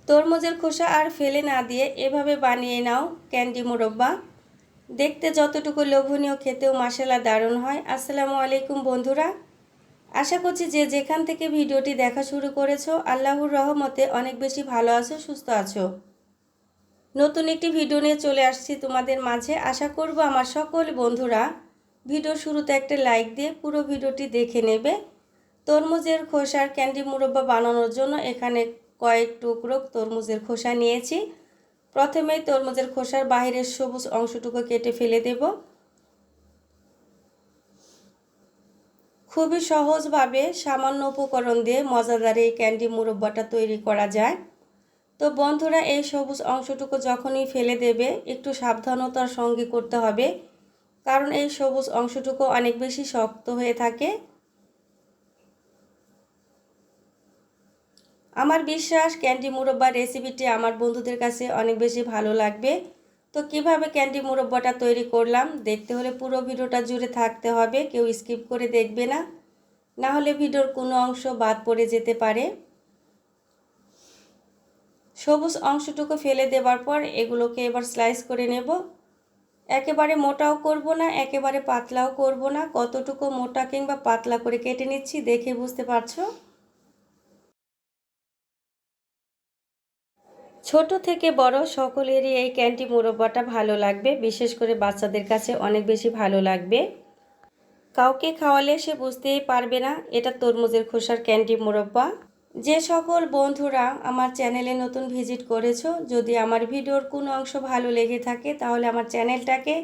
তরমুজের খোসা আর ফেলে না দিয়ে এভাবে বানিয়ে নাও ক্যান্ডি মুরব্বা। দেখতে যতটুকু লোভনীয়, খেতেও মাশাআল্লাহ দারুণ হয়। আসসালামু আলাইকুম বন্ধুরা, আশা করছি যে যেখান থেকে ভিডিওটি দেখা শুরু করেছো আল্লাহর রহমতে অনেক বেশি ভালো আছো, সুস্থ আছো। নতুন একটি ভিডিও নিয়ে চলে আসছি তোমাদের মাঝে। আশা করব আমার সকল বন্ধুরা ভিডিও শুরুতে একটা লাইক দিয়ে পুরো ভিডিওটি দেখে নেবে। তরমুজের খোসার ক্যান্ডি মুরব্বা বানানোর জন্য এখানে কয়েক টুকরো তরমুজের খোসা নিয়েছি। প্রথমেই তরমুজের খোসার বাহিরের সবুজ অংশটুকু কেটে ফেলে দেব। খুবই সহজভাবে সামান্য উপকরণ দিয়ে মজাদার এই ক্যান্ডি মুরব্বাটা তৈরি করা যায়। তো বন্ধুরা, এই সবুজ অংশটুকু যখনই ফেলে দেবে একটু সাবধানতার সঙ্গে করতে হবে, কারণ এই সবুজ অংশটুকু অনেক বেশি শক্ত হয়ে থাকে। আমার বিশ্বাস ক্যান্ডি মুরব্বা রেসিপিটি আমার বন্ধুদের কাছে অনেক বেশি ভালো লাগবে। তো কিভাবে ক্যান্ডি মুরব্বাটা তৈরি করলাম দেখতে হলে পুরো ভিডিওটা জুড়ে থাকতে হবে, কেউ স্কিপ করে দেখবে না, না হলে ভিডিওর কোনো অংশ বাদ পড়ে যেতে পারে। সবুজ অংশটুকু ফেলে দেওয়ার পর এগুলোকে এবার স্লাইস করে নেব। একেবারে মোটাও করব না, একেবারে পাতলাও করব না, কতটুকু মোটা কিংবা পাতলা করে কেটে নিচ্ছি দেখে বুঝতে পারছো। ছোট থেকে বড় সকলেরই এই ক্যান্ডি মুরব্বাটা ভালো লাগবে, বিশেষ করে বাচ্চাদের কাছে অনেক বেশি ভালো লাগবে। কাউকে খাওয়ালে সে বুঝতেই পারবে না এটা তরমুজের খোসার ক্যান্ডি মুরব্বা। যে সকল বন্ধুরা আমার চ্যানেলে নতুন ভিজিট করেছো, যদি আমার ভিডিওর কোনো অংশ ভালো লেগে থাকে তাহলে আমার চ্যানেলটাকে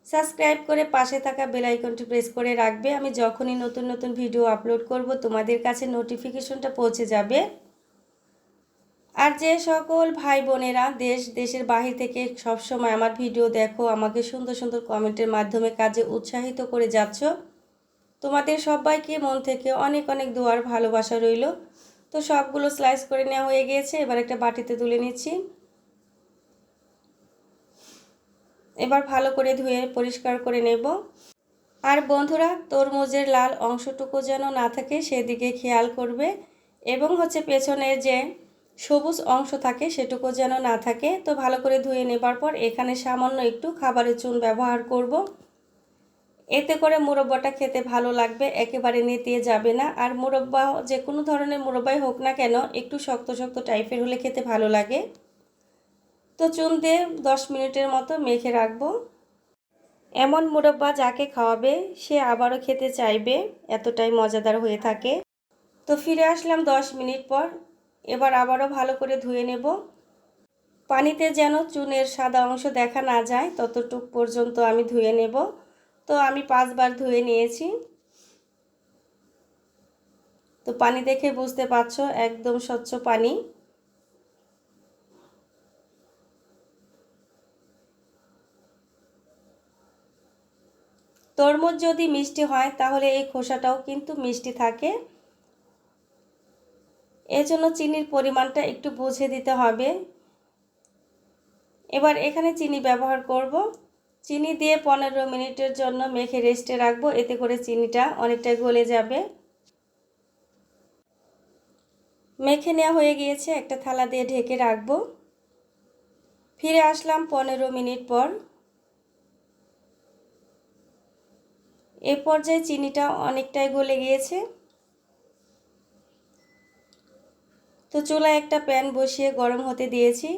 সাবস্ক্রাইব করে পাশে থাকা বেল আইকনটি প্রেস করে রাখবে। আমি যখনই নতুন নতুন ভিডিও আপলোড করব তোমাদের কাছে নোটিফিকেশনটা পৌঁছে যাবে। আর যে সকল ভাই বোনেরা দেশের বাহির থেকে সবসময় আমার ভিডিও দেখো, আমাকে সুন্দর সুন্দর কমেন্টের মাধ্যমে কাজে উৎসাহিত করে যাচ্ছ, তোমাদের সবাইকে মন থেকে অনেক অনেক দোয়ার ভালোবাসা রইল। তো সবগুলো স্লাইস করে নেওয়া হয়ে গিয়েছে, এবার একটা বাটিতে তুলে নিচ্ছি। এবার ভালো করে ধুয়ে পরিষ্কার করে নেব। আর বন্ধুরা, তরমুজের লাল অংশটুকু যেন না থাকে সেদিকে খেয়াল করবে, এবং পেছনের যে সবুজ অংশ থাকে সেটুকু যেন না থাকে। তো ভালো করে ধুয়ে নেবার পর এখানে সামান্য একটু খাবারের চুন ব্যবহার করব। এতে করে মুরব্বাটা খেতে ভালো লাগবে, একেবারে নেতিয়ে যাবে না। আর মুরব্বা যে কোনো ধরনের মুরব্বাই হোক না কেন একটু শক্ত শক্ত টাইপের হলে খেতে ভালো লাগে। তো চুন দিয়ে 10 মিনিটের মতো মেখে রাখবো। এমন মুরব্বা যাকে খাওয়াবে সে আবারও খেতে চাইবে, এতটাই মজাদার হয়ে থাকে। তো ফিরে আসলাম 10 মিনিট পর। এবার আবারও ভালো করে ধুয়ে নেব। পানিতে যেন চুনের সাদা অংশ দেখা না যায় ততটুক পর্যন্ত আমি ধুয়ে নেব। তো আমি 5 বার ধুয়ে নিয়েছি। তো পানি দেখে বুঝতে পারছো একদম স্বচ্ছ পানি। তরমুজ যদি মিষ্টি হয় তাহলে এই খোসাটাও কিন্তু মিষ্টি থাকে, এজন্য চিনির পরিমাণটা একটু বুঝে দিতে হবে। এবার এখানে চিনি ব্যবহার করব। চিনি দিয়ে 15 মিনিটের জন্য মেখে রেস্টে রাখবো, এতে করে চিনিটা অনেকটাই গলে যাবে। মেখে নেওয়া হয়ে গিয়েছে, একটা থালা দিয়ে ঢেকে রাখবো। ফিরে আসলাম 15 মিনিট পর। এ পর্যায়ে চিনিটা অনেকটাই গলে গিয়েছে। তো চুলায় একটা প্যান বসিয়ে গরম হতে দিয়েছি।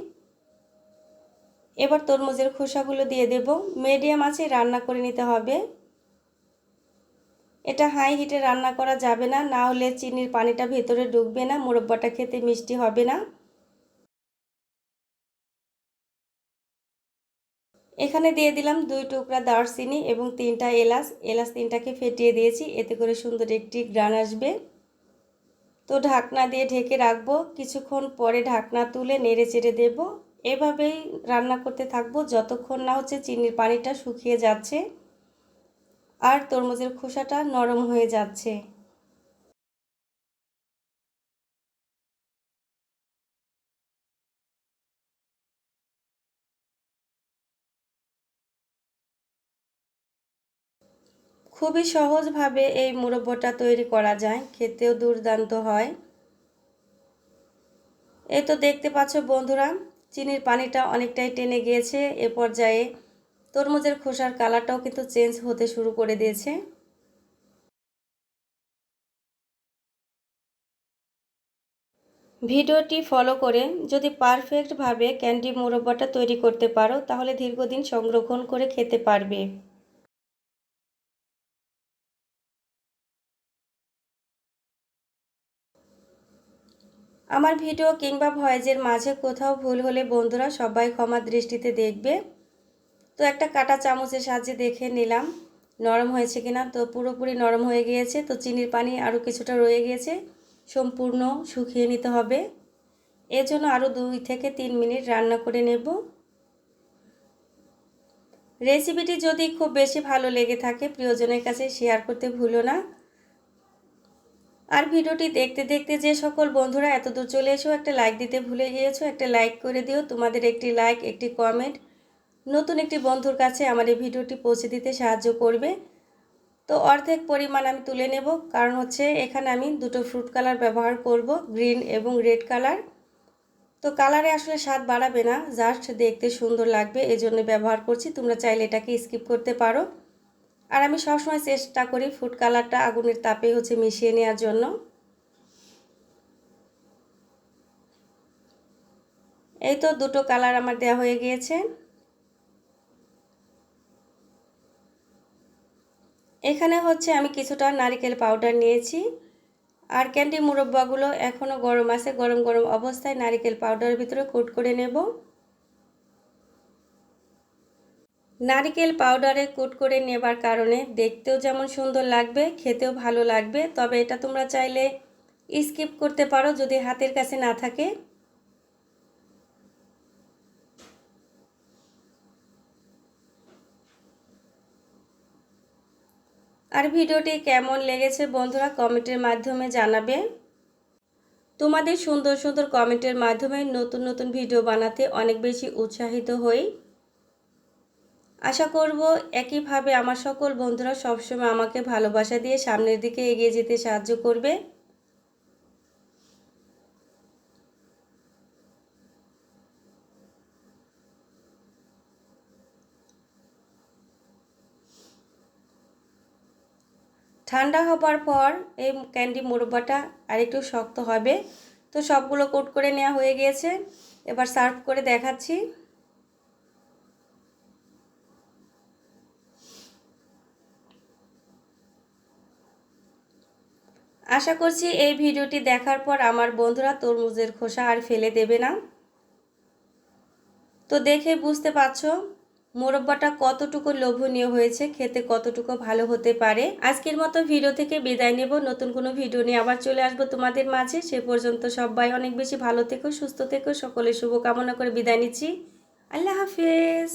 এবার তরমুজের খোসাগুলো দিয়ে দেব। মিডিয়াম আঁচে রান্না করে নিতে হবে। এটা হাই হিটে রান্না করা যাবে না, না হলে চিনির পানিটা ভেতরে ঢুকবে না, মুরব্বাটা খেতে মিষ্টি হবে না। এখানে দিয়ে দিলাম 2 টুকরা দারচিনি এবং 3টা এলাচ। এলাচ 3টাকে ফেটিয়ে দিয়েছি, এতে করে সুন্দর একটি ঘ্রাণ আসবে। তো ঢাকনা দিয়ে ঢেকে রাখবো। কিছুক্ষণ পরে ঢাকনা তুলে নেড়ে চেড়ে দেব। এভাবেই রান্না করতে থাকবো যতক্ষণ না চিনির পানিটা শুকিয়ে যাচ্ছে আর তরমুজের খোসাটা নরম হয়ে যাচ্ছে। খুবই সহজভাবে এই মুরব্বাটা তৈরি করা যায়, খেতেও দুর্দান্ত হয়। এই তো দেখতে পাচ্ছ বন্ধুরা, চিনির পানিটা অনেকটাই টেনে গিয়েছে। এ পর্যায়ে তরমুজের খোসার কালারটাও কিন্তু চেঞ্জ হতে শুরু করে দিয়েছে। ভিডিওটি ফলো করে যদি পারফেক্টভাবে ক্যান্ডি মুরব্বাটা তৈরি করতে পারো তাহলে দীর্ঘদিন সংরক্ষণ করে খেতে পারবে। আমার ভিডিও কিংবা ভয়েসের মাঝে কোথাও ভুল হলে বন্ধুরা সবাই ক্ষমার দৃষ্টিতে দেখবে। তো একটা কাঁটা চামচের সাহায্যে দেখে নিলাম নরম হয়েছে কিনা। তো পুরোপুরি নরম হয়ে গিয়েছে। তো চিনির পানি আরও কিছুটা রয়ে গিয়েছে, সম্পূর্ণ শুকিয়ে নিতে হবে। এর জন্য আরও 2 থেকে 3 মিনিট রান্না করে নেব। রেসিপিটি যদি খুব বেশি ভালো লেগে থাকে প্রিয়জনের কাছে শেয়ার করতে ভুলো না। আর ভিডিওটি দেখতে দেখতে যে সকল বন্ধুরা এতদূর চলে এসেও একটা লাইক দিতে ভুলে গিয়েছো, একটা লাইক করে দিও। তোমাদের একটি লাইক, একটি কমেন্ট নতুন একটি বন্ধুর কাছে আমার এই ভিডিওটি পৌঁছে দিতে সাহায্য করবে। তো অর্ধেক পরিমাণ আমি তুলে নেব, কারণ হচ্ছে এখানে আমি দুটো ফ্রুট কালার ব্যবহার করব, গ্রিন এবং রেড কালার। তো কালারে আসলে স্বাদ বাড়াবে না, জাস্ট দেখতে সুন্দর লাগবে এজন্য ব্যবহার করছি। তোমরা চাইলে এটাকে স্কিপ করতে পারো। আর আমি সবসময় চেষ্টা করি ফুড কালারটা আগুনের তাপে মিশিয়ে নেওয়ার জন্য। এই তো দুটো কালার আমার দেওয়া হয়ে গিয়েছে। এখানে আমি কিছুটা নারকেল পাউডার নিয়েছি। আর ক্যান্ডি মুরব্বাগুলো এখনও গরম আছে, গরম গরম অবস্থায় নারকেল পাউডারের ভিতরে কোট করে নেব। নারকেল পাউডারে কোট করে নেবার কারণে দেখতেও যেমন সুন্দর লাগবে, খেতেও ভালো লাগবে। তবে এটা তোমরা চাইলে স্কিপ করতে পারো যদি হাতের কাছে না থাকে। আর ভিডিওটি কেমন লেগেছে বন্ধুরা কমেন্টের মাধ্যমে জানাবে। তোমাদের সুন্দর সুন্দর কমেন্টের মাধ্যমে নতুন নতুন ভিডিও বানাতে অনেক বেশি উৎসাহিত হই। আশা করব একইভাবে আমার সকল বন্ধুরা সবসময় আমাকে ভালোবাসা দিয়ে সামনের দিকে এগিয়ে যেতে সাহায্য করবে। ঠান্ডা হবার পর এই ক্যান্ডি মুরব্বাটা আরেকটু শক্ত হবে। তো সবগুলো কোট করে নেওয়া হয়ে গিয়েছে, এবার সার্ভ করে দেখাচ্ছি। আশা করছি এই ভিডিওটি দেখার পর আমার বন্ধুরা তরমুজের খোসা আর ফেলে দেবে না। তো দেখে বুঝতে পারছো মুরব্বাটা কতটুকু লোভনীয় হয়েছে, খেতে কতটুকু ভালো হতে পারে। আজকের মতো ভিডিও থেকে বিদায় নেব, নতুন কোনো ভিডিও নিয়ে আবার চলে আসবো তোমাদের মাঝে। সে পর্যন্ত সবাই অনেক বেশি ভালো থেকো, সুস্থ থেকো। সকলের শুভকামনা করে বিদায় নিচ্ছি। আল্লাহ হাফেজ।